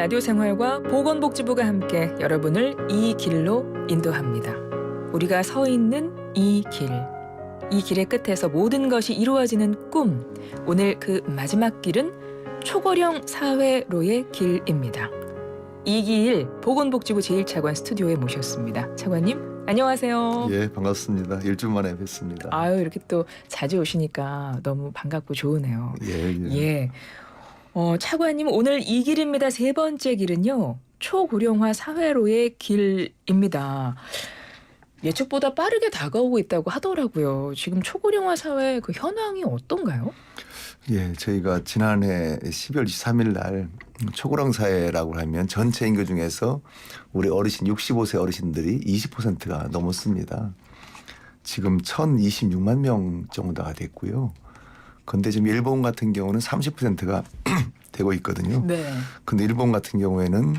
라디오 생활과 보건복지부가 함께 여러분을 이 길로 인도합니다. 우리가 서 있는 이 길, 이 길의 끝에서 모든 것이 이루어지는 꿈. 오늘 그 마지막 길은 초고령 사회로의 길입니다. 이기일 보건복지부 제1차관 스튜디오에 모셨습니다. 차관님 안녕하세요. 예, 반갑습니다. 일주 만에 뵙습니다. 아유, 이렇게 또 자주 오시니까 너무 반갑고 좋으네요. 예. 차관님 오늘 이 길입니다. 세 번째 길은요. 초고령화 사회로의 길입니다. 예측보다 빠르게 다가오고 있다고 하더라고요. 지금 초고령화 사회 그 현황이 어떤가요? 예, 저희가 지난해 12월 23일 날 초고령 사회라고 하면 전체 인구 중에서 우리 어르신 65세 어르신들이 20%가 넘었습니다. 지금 1,026만 명 정도가 됐고요. 근데 지금 일본 같은 경우는 30%가 되고 있거든요. 네. 근데 일본 같은 경우에는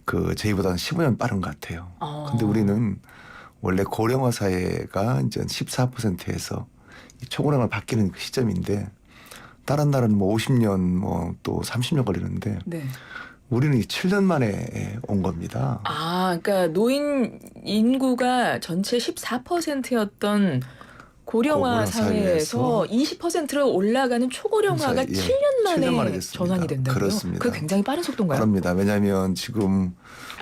그 저희보다는 15년 빠른 것 같아요. 근데 우리는 원래 고령화 사회가 이제 14%에서 초고령을 바뀌는 그 시점인데 다른 나라는 뭐 50년 뭐 또 30년 걸리는데 네. 우리는 7년 만에 온 겁니다. 아, 그러니까 노인 인구가 전체 14%였던 고령화 사회에서 20%로 올라가는 초고령화가 7년 만에 전환이 된다고요? 그렇습니다. 그게 굉장히 빠른 속도인가요? 그럽니다. 왜냐하면 지금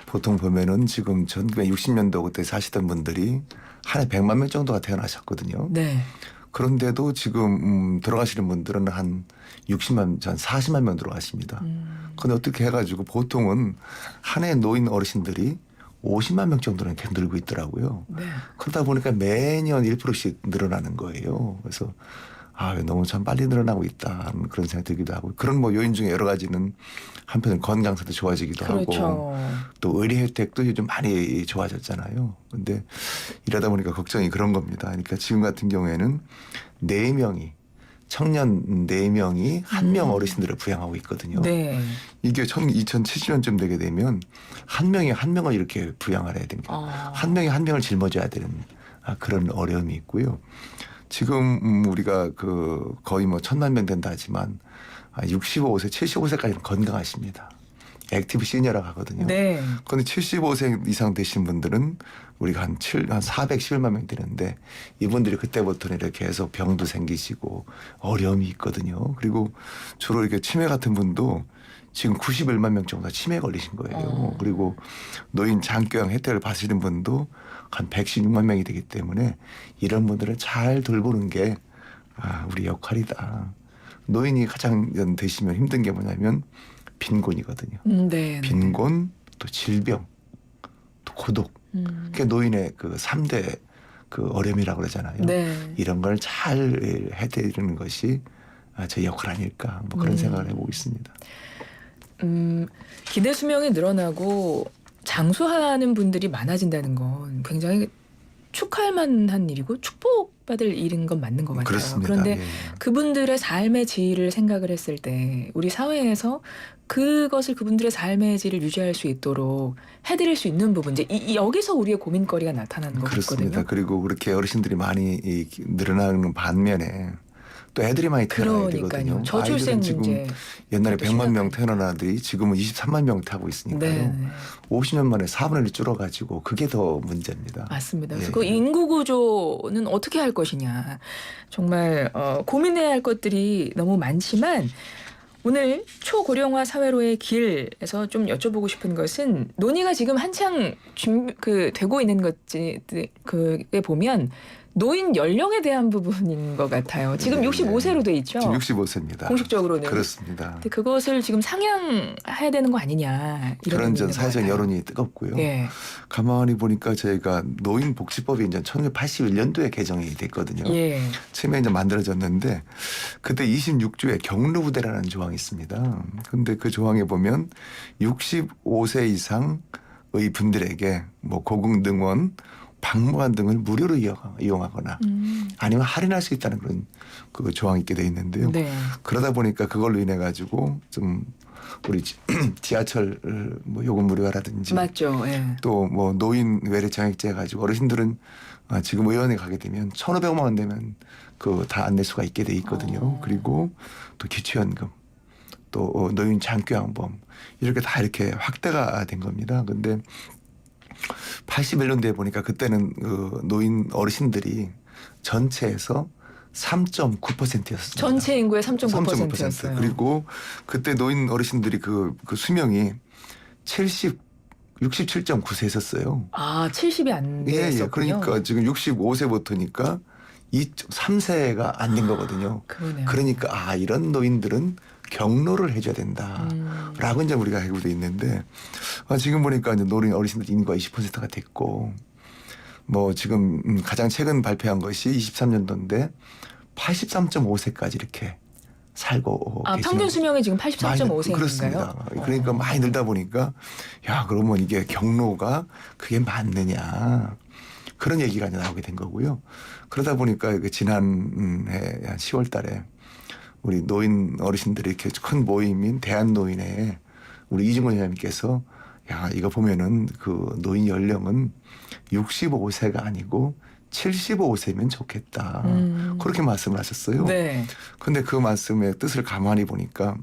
보통 보면은 지금 1960년도 그때 사시던 분들이 한 해 100만 명 정도가 태어나셨거든요. 네. 그런데도 지금 돌아가시는 분들은 한 60만, 전 40만 명 들어가십니다. 그런데 어떻게 해가지고 보통은 한 해 노인 어르신들이 50만 명 정도는 계속 늘고 있더라고요. 네. 그러다 보니까 매년 1%씩 늘어나는 거예요. 그래서 너무 참 빨리 늘어나고 있다 그런 생각이 들기도 하고 그런 뭐 요인 중에 여러 가지는 한편은 건강상도 좋아지기도 그렇죠. 하고 또 의료 혜택도 요즘 많이 좋아졌잖아요. 근데 이러다 보니까 걱정이 그런 겁니다. 그러니까 지금 같은 경우에는 4명이 청년 4명이 한 명 어르신들을 부양하고 있거든요. 네. 이게 2070년쯤 되게 되면 한 명이 한 명을 이렇게 부양을 해야 됩니다. 한 명이 한 명을 짊어져야 되는 그런 어려움이 있고요. 지금 우리가 그 거의 뭐 1,000만 명 된다 하지만 65세, 75세까지는 건강하십니다. 액티브 시니어라고 하거든요. 네. 그런데 75세 이상 되신 분들은 우리가 한 411만 명 되는데 이분들이 그때부터는 이렇게 해서 병도 생기시고 어려움이 있거든요. 그리고 주로 이렇게 치매 같은 분도 지금 91만 명 정도 치매에 걸리신 거예요. 그리고 노인 장기요양 혜택을 받으시는 분도 한 116만 명이 되기 때문에 이런 분들을 잘 돌보는 게 우리 역할이다. 노인이 가장 되시면 힘든 게 뭐냐면 빈곤이거든요. 네. 빈곤, 또 질병, 또 고독. 그게 노인의 그 3대 그 어려움이라고 그러잖아요. 네. 이런 걸 잘 해드리는 것이 제 역할 아닐까 뭐 그런 생각을 해보고 있습니다. 기대 수명이 늘어나고 장수하는 분들이 많아진다는 건 굉장히 축하할 만한 일이고 축복받을 일인 건 맞는 것 같아요. 그렇습니다. 그런데 예. 그분들의 삶의 질을 생각을 했을 때 우리 사회에서 그것을 그분들의 삶의 질을 유지할 수 있도록 해드릴 수 있는 부분 이제 여기서 우리의 고민거리가 나타나는 것 그렇습니다. 같거든요. 그리고 그렇게 어르신들이 많이 늘어나는 반면에 또 애들이 많이 태어나야 되거든요. 저출생 지금 문제. 옛날에 100만 명 태어난 아들이 지금은 23만 명 타고 있으니까요. 네. 50년 만에 4분의 1 줄어가지고 그게 더 문제입니다. 맞습니다. 그래서 예, 그 인구 구조는 어떻게 할 것이냐. 정말 고민해야 할 것들이 너무 많지만 오늘 초고령화 사회로의 길에서 좀 여쭤보고 싶은 것은 논의가 지금 한창 되고 있는 것지 그게 보면 노인 연령에 대한 부분인 것 같아요. 지금 네, 65세로 돼 있죠. 지금 65세입니다. 공식적으로는. 그렇습니다. 근데 그것을 지금 상향해야 되는 거 아니냐. 이런 그런 전 사회적 여론이 뜨겁고요. 예. 가만히 보니까 저희가 노인복지법이 이제 1981년도에 개정이 됐거든요. 예. 처음에 이제 만들어졌는데 그때 26조에 경로부대라는 조항이 있습니다. 그런데 그 조항에 보면 65세 이상의 분들에게 뭐 고궁등원, 박물관 등을 무료로 이용하거나 아니면 할인할 수 있다는 그런 그 조항이 있게 돼 있는데요. 네. 그러다 보니까 그걸로 인해 가지고 좀 우리 지하철 뭐 요금 무료화라든지 맞죠. 예. 또 뭐 노인 외래 정액제 가지고 어르신들은 지금 의원에 가게 되면 1,500만 원 되면 그 다 안내수가 있게 돼 있거든요. 그리고 또 기초연금 또 노인 장기요양보험 이렇게 다 이렇게 확대가 된 겁니다. 근데 81년도에 보니까 그때는 그 노인 어르신들이 전체에서 3.9%였습니다. 전체 인구의 3.9%. 3.9%였어요. 그리고 그때 노인 어르신들이 그 수명이 67.9세였어요. 아, 70이 안 예, 됐었군요. 예. 그러니까 지금 65세부터니까 2.3세가 안 된 거거든요. 그러네요. 그러니까 이런 노인들은 경로를 해줘야 된다라고 이제 우리가 알고 있는데 지금 보니까 이제 노인 어르신들 인구가 20%가 됐고 뭐 지금 가장 최근 발표한 것이 23년도인데 83.5세까지 이렇게 살고 계시는 평균 수명이 지금 83.5세인가요? 그렇습니다. 그러니까 많이 늘다 보니까 야 그러면 이게 경로가 그게 맞느냐 그런 얘기가 이제 나오게 된 거고요. 그러다 보니까 지난해 10월달에 우리 노인 어르신들이 이렇게 큰 모임인 대한노인회에 우리 이중근 회장님께서 야 이거 보면은 그 노인 연령은 65세가 아니고 75세면 좋겠다. 그렇게 말씀을 하셨어요. 네. 근데 그 말씀의 뜻을 가만히 보니까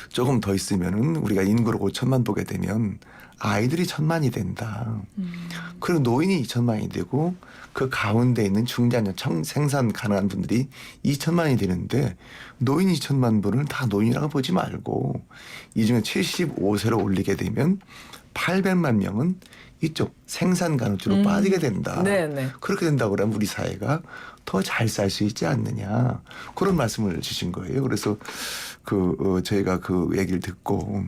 조금 더 있으면은 우리가 인구를 5천만 보게 되면 아이들이 1,000만이 된다. 그리고 노인이 2천만이 되고 그 가운데 있는 중장년 생산 가능한 분들이 2천만이 되는데 노인 2천만 분을 다 노인이라고 보지 말고 이 중에 75세로 올리게 되면 800만 명은 이쪽 생산 가능주로 빠지게 된다. 네네. 그렇게 된다고 그러면 우리 사회가 더 잘 살 수 있지 않느냐 그런 말씀을 주신 거예요. 그래서 저희가 그 얘기를 듣고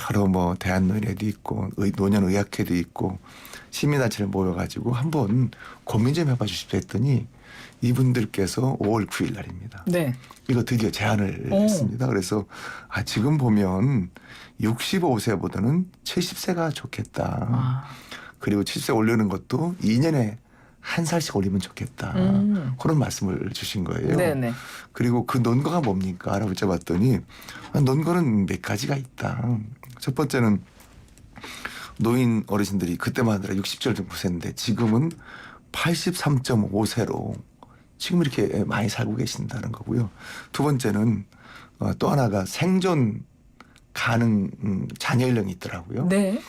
여러 뭐 대한노인회도 있고 노년의학회도 있고 시민단체를 모여가지고 한번 고민 좀 해봐 주십시오 했더니 이분들께서 5월 9일 날입니다. 네. 이거 드디어 제안을 했습니다. 그래서 지금 보면 65세보다는 70세가 좋겠다. 그리고 70세 올리는 것도 2년에 한 살씩 올리면 좋겠다. 그런 말씀을 주신 거예요. 네네. 그리고 그 논거가 뭡니까? 라고 여쭤봤더니 논거는 몇 가지가 있다. 첫 번째는 노인 어르신들이 그때만 하더라 67.9세인데 지금은 83.5세로 지금 이렇게 많이 살고 계신다는 거고요. 두 번째는 또 하나가 생존 가능 자녀 연령이 있더라고요. 네.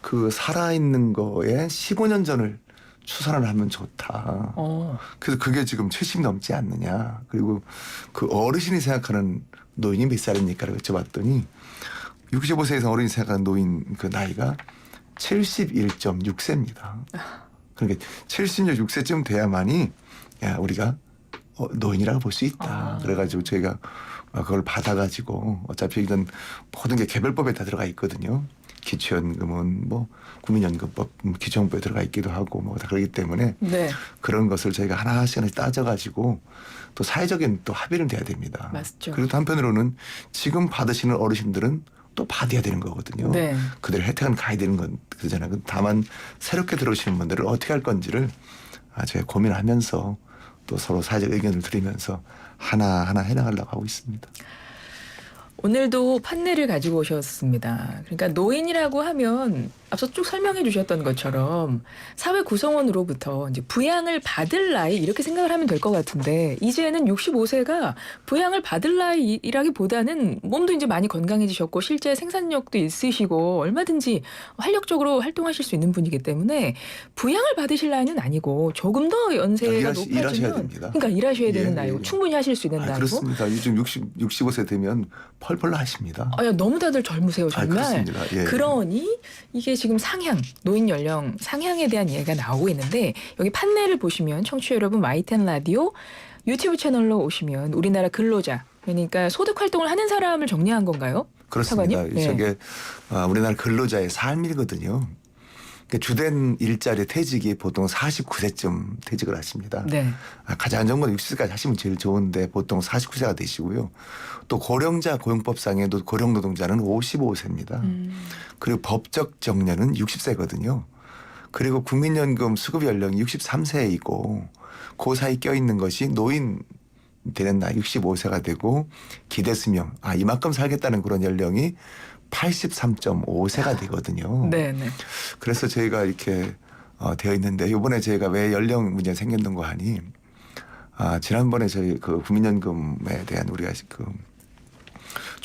그 살아있는 거에 15년 전을 추산을 하면 좋다. 그래서 그게 지금 70 넘지 않느냐. 그리고 그 어르신이 생각하는 노인이 몇 살입니까? 여쭤봤더니 65세 이상 어른이 생각하는 노인 그 나이가 71.6세입니다. 그러니까 76세쯤 돼야만이 우리가 노인이라고 볼 수 있다. 그래가지고 저희가 그걸 받아가지고 어차피 이건 모든 게 개별법에 다 들어가 있거든요. 기초연금은 뭐 국민연금법 기초연금법에 들어가 있기도 하고 뭐 다 그렇기 때문에 네. 그런 것을 저희가 하나씩 따져가지고 또 사회적인 또 합의는 돼야 됩니다. 맞죠. 그리고 또 한편으로는 지금 받으시는 어르신들은 또 받아야 되는 거거든요. 네. 그들 혜택은 가야 되는 건 그잖아요. 다만 새롭게 들어오시는 분들을 어떻게 할 건지를 저희가 고민하면서 또 서로 사회적 의견을 드리면서 하나하나 해나가려고 하고 있습니다. 오늘도 판넬을 가지고 오셨습니다. 그러니까 노인이라고 하면 앞서 쭉 설명해 주셨던 것처럼 사회 구성원으로부터 이제 부양을 받을 나이 이렇게 생각을 하면 될 것 같은데 이제는 65세가 부양을 받을 나이라기보다는 몸도 이제 많이 건강해지셨고 실제 생산력도 있으시고 얼마든지 활력적으로 활동하실 수 있는 분이기 때문에 부양을 받으실 나이는 아니고 조금 더 연세가 높아지면 일하셔야 됩니다. 그러니까 일하셔야 되는 예, 나이고 예. 충분히 하실 수 있는 나이고 그렇습니다. 요즘 65세 되면 펄펄 하십니다. 너무 다들 젊으세요 정말. 그렇습니다. 예. 그러니 이게 지금 상향, 노인 연령 상향에 대한 이야기가 나오고 있는데 여기 판넬을 보시면 청취자 여러분 마이텐 라디오 유튜브 채널로 오시면 우리나라 근로자 그러니까 소득 활동을 하는 사람을 정리한 건가요? 그렇습니다. 사관님? 네. 저게 우리나라 근로자의 삶이거든요. 주된 일자리 퇴직이 보통 49세쯤 퇴직을 하십니다. 네. 가장 안정건 60세까지 하시면 제일 좋은데 보통 49세가 되시고요. 또 고령자 고용법상의 고령 노동자는 55세입니다. 그리고 법적 정년은 60세거든요. 그리고 국민연금 수급 연령이 63세이고 그 사이 껴있는 것이 노인 되는 나이 65세가 되고 기대수명 이만큼 살겠다는 그런 연령이 83.5세가 되거든요. 네네. 그래서 저희가 이렇게 되어 있는데 이번에 저희가 왜 연령 문제가 생겼는 거 하니 지난번에 저희 그 국민연금에 대한 우리가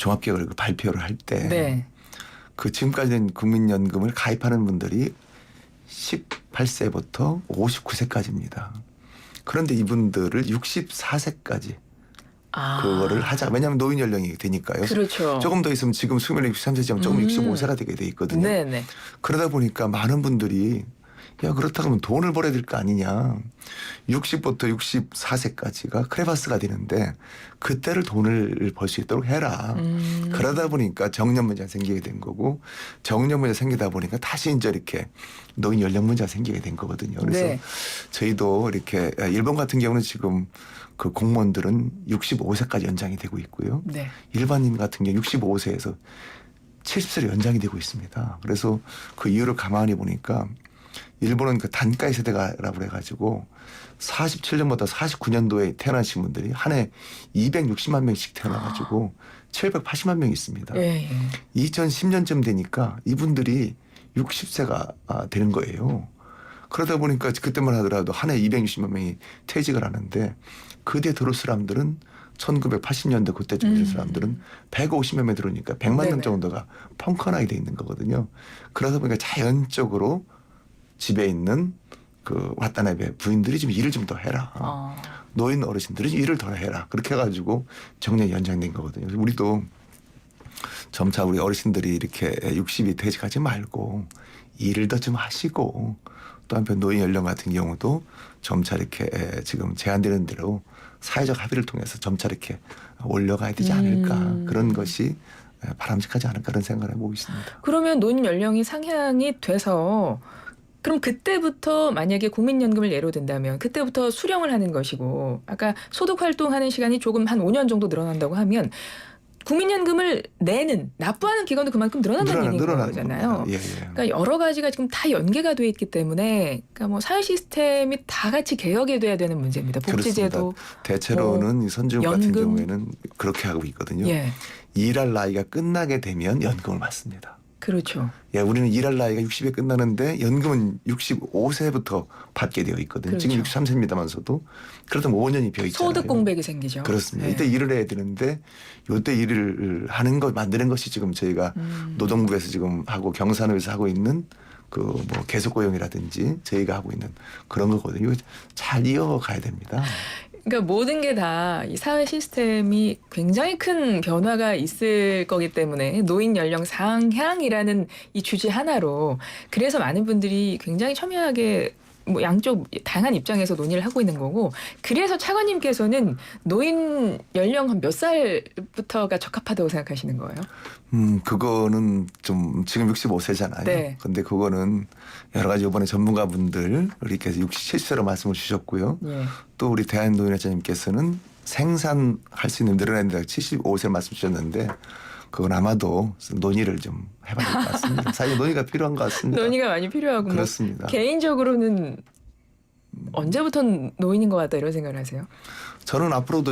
종합계획을 발표를 할 때 네. 그 지금까지는 국민연금을 가입하는 분들이 18세부터 59세까지입니다. 그런데 이분들을 64세까지 그거를 하자. 왜냐하면 노인 연령이 되니까요. 그렇죠. 조금 더 있으면 지금 수명이 63세지만 조금 65세가 되게 돼 있거든요. 네네. 그러다 보니까 많은 분들이 야 그렇다고 하면 돈을 벌어야 될 거 아니냐. 60부터 64세까지가 크레바스가 되는데 그때를 돈을 벌 수 있도록 해라. 그러다 보니까 정년 문제가 생기게 된 거고 정년 문제가 생기다 보니까 다시 이제 이렇게 노인 연령 문제가 생기게 된 거거든요. 그래서 네. 저희도 이렇게 일본 같은 경우는 지금 그 공무원들은 65세까지 연장이 되고 있고요. 네. 일반인 같은 경우 65세에서 70세로 연장이 되고 있습니다. 그래서 그 이유를 가만히 보니까 일본은 그 단가의 세대가라고 해가지고 47년부터 49년도에 태어나신 분들이 한 해 260만 명씩 태어나가지고 780만 명이 있습니다. 예, 예. 2010년쯤 되니까 이분들이 60세가 되는 거예요. 그러다 보니까 그때만 하더라도 한 해 260만 명이 퇴직을 하는데 그때 들어올 사람들은 1980년대 그때쯤 된 사람들은 150몇 명 들어오니까 100만 명 네네. 정도가 펑커나게 돼 있는 거거든요. 그러다 보니까 자연적으로 집에 있는 그 와타나베 부인들이 좀 일을 좀 더 해라. 노인 어르신들이 일을 더 해라. 그렇게 해가지고 정년이 연장된 거거든요. 그래서 우리도 점차 우리 어르신들이 이렇게 60이 퇴직하지 말고 일을 더 좀 하시고 또 한편 노인 연령 같은 경우도 점차 이렇게 지금 제한되는 대로 사회적 합의를 통해서 점차 이렇게 올려가야 되지 않을까. 그런 것이 바람직하지 않을까 그런 생각을 해보고 있습니다. 그러면 노인 연령이 상향이 돼서 그럼 그때부터 만약에 국민연금을 예로 든다면 그때부터 수령을 하는 것이고 아까 소득 활동하는 시간이 조금 한 5년 정도 늘어난다고 하면 국민연금을 내는 납부하는 기간도 그만큼 늘어난다는 얘기인 거잖아요. 예, 예. 그러니까 여러 가지가 지금 다 연계가 돼 있기 때문에 그러니까 뭐 사회 시스템이 다 같이 개혁이 돼야 되는 문제입니다. 복지제도 대체로는 이 선진국 같은 연금. 경우에는 그렇게 하고 있거든요. 예. 일할 나이가 끝나게 되면 연금을 받습니다. 그렇죠. 예, 우리는 일할 나이가 60에 끝나는데 연금은 65세부터 받게 되어 있거든요. 그렇죠. 지금 63세입니다만서도 그렇다면 5년이 비어 있잖아요. 소득 공백이 생기죠. 그렇습니다. 예. 이때 일을 해야 되는데 이때 일을 하는 것 만드는 것이 지금 저희가 노동부에서 지금 하고 경산업에서 하고 있는 그 뭐 계속 고용이라든지 저희가 하고 있는 그런 거거든요. 이거 잘 이어가야 됩니다. 그러니까 모든 게 다 이 사회 시스템이 굉장히 큰 변화가 있을 거기 때문에 노인 연령 상향이라는 이 주제 하나로 그래서 많은 분들이 굉장히 첨예하게 뭐 양쪽 다양한 입장에서 논의를 하고 있는 거고 그래서 차관님께서는 노인 연령 한 몇 살부터가 적합하다고 생각하시는 거예요? 그거는 좀 지금 65세잖아요. 네. 근데 그거는 여러 가지 이번에 전문가분들 이렇게 67세로 말씀을 주셨고요. 예. 또 우리 대한노인회장님께서는 생산할 수 있는 늘어나는 데가 75세를 말씀 주셨는데 그건 아마도 논의를 좀 해봐야 될 것 같습니다. 사실 논의가 필요한 것 같습니다. 논의가 많이 필요하고 그렇습니다. 뭐 개인적으로는 언제부터 노인인 것 같다 이런 생각을 하세요? 저는 앞으로도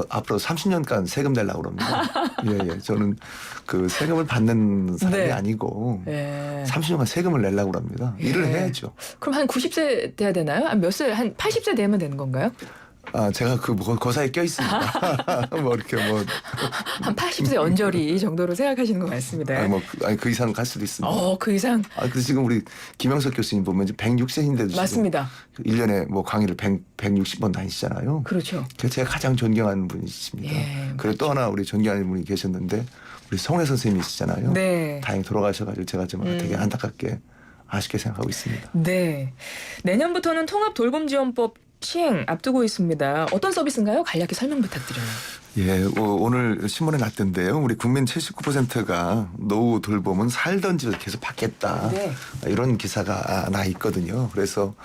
앞으로 30년간 세금 내려고 합니다. 예. 저는 그 세금을 받는 사람이 네. 아니고 예. 30년간 세금을 내려고 합니다. 일을 예. 해야죠. 그럼 한 90세 돼야 되나요? 한 몇 세? 한 80세 되면 되는 건가요? 제가 그 사이에 껴 있습니다. 뭐 이렇게 뭐 한 80세 언저리 정도로 생각하시는 것 같습니다. 그 이상 갈 수도 있습니다. 그 이상 근데 지금 우리 김영석 교수님 보면 이제 106세인데도 맞습니다. 지금 1년에 뭐 강의를 160번 다니시잖아요. 그렇죠. 그래서 제가 가장 존경하는 분이십니다. 예, 그리고 또 하나 우리 존경하는 분이 계셨는데 우리 송혜 선생님이시잖아요. 네. 다행히 돌아가셔가지고 제가 좀 되게 안타깝게 아쉽게 생각하고 있습니다. 네. 내년부터는 통합 돌봄지원법 시행 앞두고 있습니다. 어떤 서비스인가요? 간략히 설명 부탁드려요. 예, 오늘 신문에 났던데요. 우리 국민 79%가 노후 돌봄은 살던 집에서 계속 받겠다. 네. 이런 기사가 나 있거든요. 그래서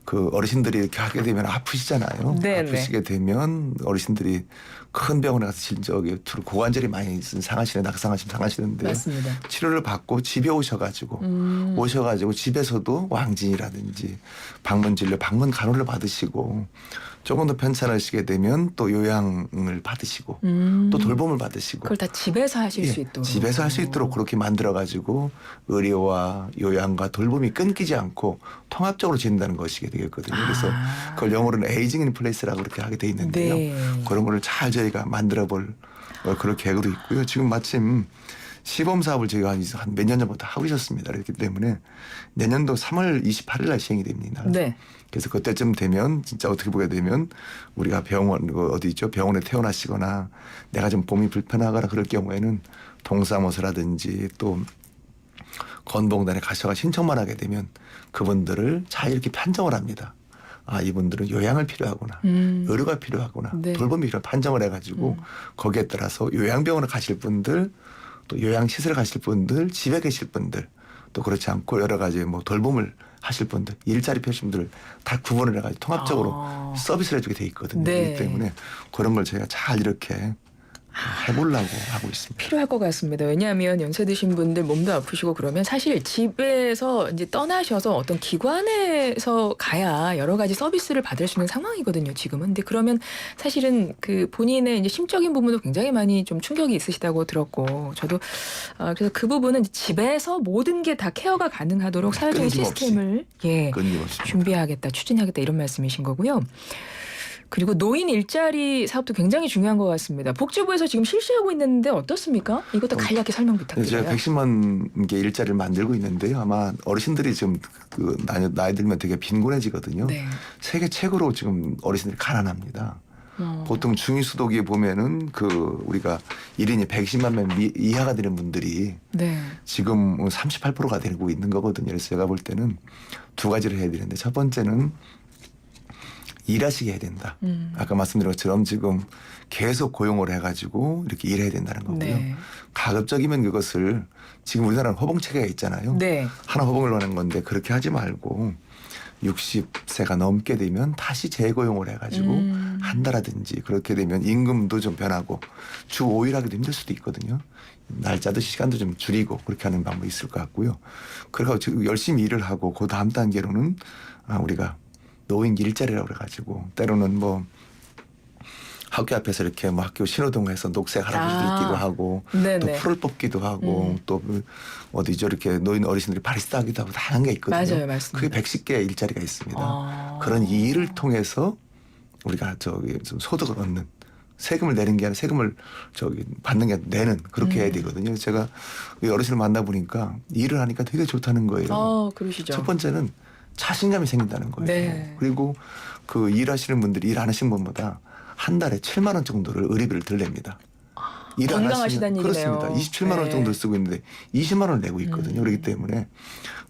그 어르신들이 이렇게 하게 되면 아프시잖아요. 네, 아프시게 되면 어르신들이 큰 병원에 가서 진저기 고관절이 많이 상하시는데 맞습니다. 치료를 받고 집에 오셔가지고 집에서도 왕진이라든지 방문 진료, 방문 간호를 받으시고 조금 더 편찮으시게 되면 또 요양을 받으시고 또 돌봄을 받으시고 그걸 다 집에서 하실 수 있도록. 집에서 할 수 있도록 그렇게 만들어가지고 의료와 요양과 돌봄이 끊기지 않고 통합적으로 진다는 것이 되겠거든요. 그래서 그걸 영어로는 에이징 인 플레이스라고 그렇게 하게 돼 있는데요. 네. 그런 거를 잘 저희가 만들어 볼 그런 계획도 있고요. 지금 마침 시범 사업을 저희가 한 몇 년 전부터 하고 있었습니다. 그렇기 때문에 내년도 3월 28일 날 시행이 됩니다. 네. 그래서 그때쯤 되면 진짜 어떻게 보게 되면 우리가 병원 어디 있죠? 병원에 퇴원하시거나 내가 좀 몸이 불편하거나 그럴 경우에는 동사무소라든지 또 건봉단에 가셔가 신청만 하게 되면 그분들을 잘 이렇게 판정을 합니다. 아, 이분들은 요양을 필요하구나, 의료가 필요하구나, 네. 돌봄이 필요한 판정을 해가지고 거기에 따라서 요양병원을 가실 분들, 또 요양시설에 가실 분들, 집에 계실 분들, 또 그렇지 않고 여러 가지 뭐 돌봄을 하실 분들, 일자리 펴신 분들 다 구분을 해가지고 통합적으로 서비스를 해주게 돼 있거든요. 네. 그렇기 때문에 그런 걸 저희가 잘 이렇게 해보려고 하고 있습니다. 필요할 것 같습니다. 왜냐하면 연세 드신 분들 몸도 아프시고 그러면 사실 집에서 이제 떠나셔서 어떤 기관에서 가야 여러 가지 서비스를 받을 수 있는 상황이거든요. 지금은. 근데 그러면 사실은 그 본인의 이제 심적인 부분도 굉장히 많이 좀 충격이 있으시다고 들었고 저도 그래서 그 부분은 집에서 모든 게 다 케어가 가능하도록 사회적인 끊임없이. 시스템을 끊임없이. 준비하겠다, 추진하겠다 이런 말씀이신 거고요. 그리고 노인 일자리 사업도 굉장히 중요한 것 같습니다. 복지부에서 지금 실시하고 있는데 어떻습니까? 이것도 간략히 설명 부탁드려요. 제가 110만 개 일자리를 만들고 있는데요. 아마 어르신들이 지금 그 나이 들면 되게 빈곤해지거든요. 네. 세계 최고로 지금 어르신들이 가난합니다. 보통 중위소득에 보면은 그 우리가 1인이 110만 명 이하가 되는 분들이 네. 지금 38%가 되고 있는 거거든요. 그래서 제가 볼 때는 두 가지를 해야 되는데 첫 번째는 일하시게 해야 된다. 아까 말씀드린 것처럼 지금 계속 고용을 해가지고 이렇게 일해야 된다는 거고요. 네. 가급적이면 그것을 지금 우리나라는 호봉체계가 있잖아요. 네. 하나 호봉을 넣는 건데 그렇게 하지 말고 60세가 넘게 되면 다시 재고용을 해가지고 한다라든지 그렇게 되면 임금도 좀 변하고 주 5일 하기도 힘들 수도 있거든요. 날짜도 시간도 좀 줄이고 그렇게 하는 방법이 있을 것 같고요. 그래서 지금 열심히 일을 하고 그 다음 단계로는 우리가 노인 일자리라고 그래가지고 때로는 뭐 학교 앞에서 이렇게 뭐 학교 신호등에서 녹색 할아버지도 있기도 하고 네네. 또 풀을 뽑기도 하고 또 어디죠 이렇게 노인 어르신들이 바리스타 하기도 하고 다 하는 게 있거든요. 맞아요, 맞습니다. 그게 110개 일자리가 있습니다. 그런 이 일을 통해서 우리가 저기 좀 소득을 얻는 세금을 내는 게 아니라 세금을 저기 받는 게 아니라 내는 그렇게 해야 되거든요. 제가 이 어르신을 만나보니까 일을 하니까 되게 좋다는 거예요. 그러시죠. 첫 번째는 자신감이 생긴다는 거예요. 네. 그리고 그 일하시는 분들이 일 안 하신 분보다 한 달에 7만 원 정도를 의료비를 덜 냅니다. 일 안 건강하시다는 하시면 얘기네요. 그렇습니다. 27만 원 네. 정도를 쓰고 있는데 20만 원을 내고 있거든요. 그렇기 때문에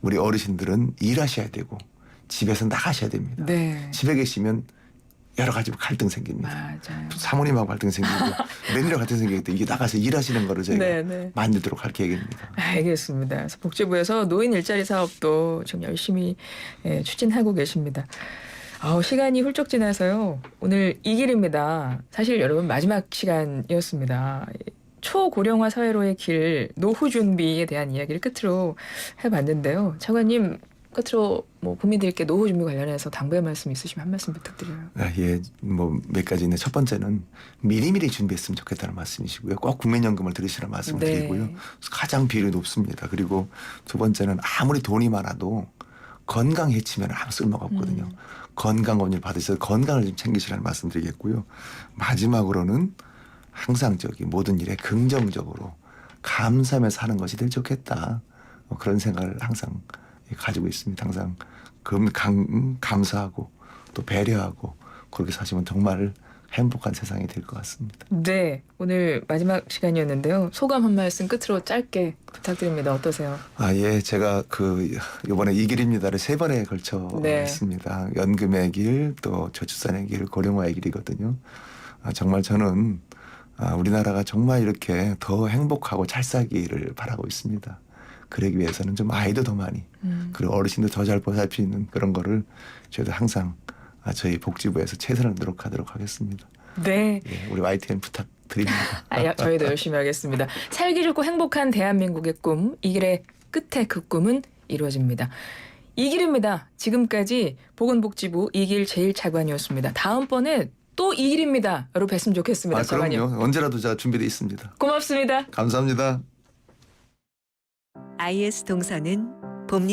우리 어르신들은 일하셔야 되고 집에서 나가셔야 됩니다. 네. 집에 계시면 여러 가지 갈등 생깁니다. 맞아요. 사모님하고 갈등 생기고 매니저 갈등 생기기 때문에 이게 나가서 일하시는 거를 저희가 네. 만들도록 할 계획입니다. 알겠습니다. 그래서 복지부에서 노인 일자리 사업도 지금 열심히 추진하고 계십니다. 시간이 훌쩍 지나서요. 오늘 이 길입니다. 사실 여러분 마지막 시간이었습니다. 초고령화 사회로의 길, 노후 준비에 대한 이야기를 끝으로 해봤는데요. 차관님 끝으로 뭐 국민들께 노후 준비 관련해서 당부의 말씀 있으시면 한 말씀 부탁드려요. 예, 뭐 몇 가지 있는데 첫 번째는 미리미리 준비했으면 좋겠다는 말씀이시고요. 꼭 국민연금을 들으시라는 말씀을 네. 드리고요. 가장 비율이 높습니다. 그리고 두 번째는 아무리 돈이 많아도 건강 해치면 아무 쓸모가 없거든요. 건강검진을 받으셔서 건강을 좀 챙기시라는 말씀드리겠고요. 마지막으로는 항상 저기 모든 일에 긍정적으로 감사하면서 하는 것이 늘 좋겠다. 그런 생각을 항상 가지고 있습니다. 항상 감사하고 또 배려하고 그렇게 사시면 정말 행복한 세상이 될 것 같습니다. 네, 오늘 마지막 시간이었는데요. 소감 한 말씀 끝으로 짧게 부탁드립니다. 어떠세요? 예, 제가 이번에 이 길입니다를 3번에 걸쳐 네. 했습니다. 연금의 길, 또 저출산의 길, 고령화의 길이거든요. 정말 저는 우리나라가 정말 이렇게 더 행복하고 잘 살기를 바라고 있습니다. 그러기 위해서는 좀 아이도 더 많이 그리고 어르신도 더 잘 보살 수 있는 그런 거를 저희도 항상 저희 복지부에서 최선을 노력하도록 하겠습니다. 네. 예, 우리 YTN 부탁드립니다. 저희도 열심히 하겠습니다. 살기 좋고 행복한 대한민국의 꿈, 이 길의 끝에 그 꿈은 이루어집니다. 이 길입니다. 지금까지 보건복지부 이길 제1차관이었습니다. 다음번에 또 이 길입니다. 여러분 뵀으면 좋겠습니다. 차관님. 그럼요. 언제라도 제가 준비되어 있습니다. 고맙습니다. 감사합니다. IS 동서는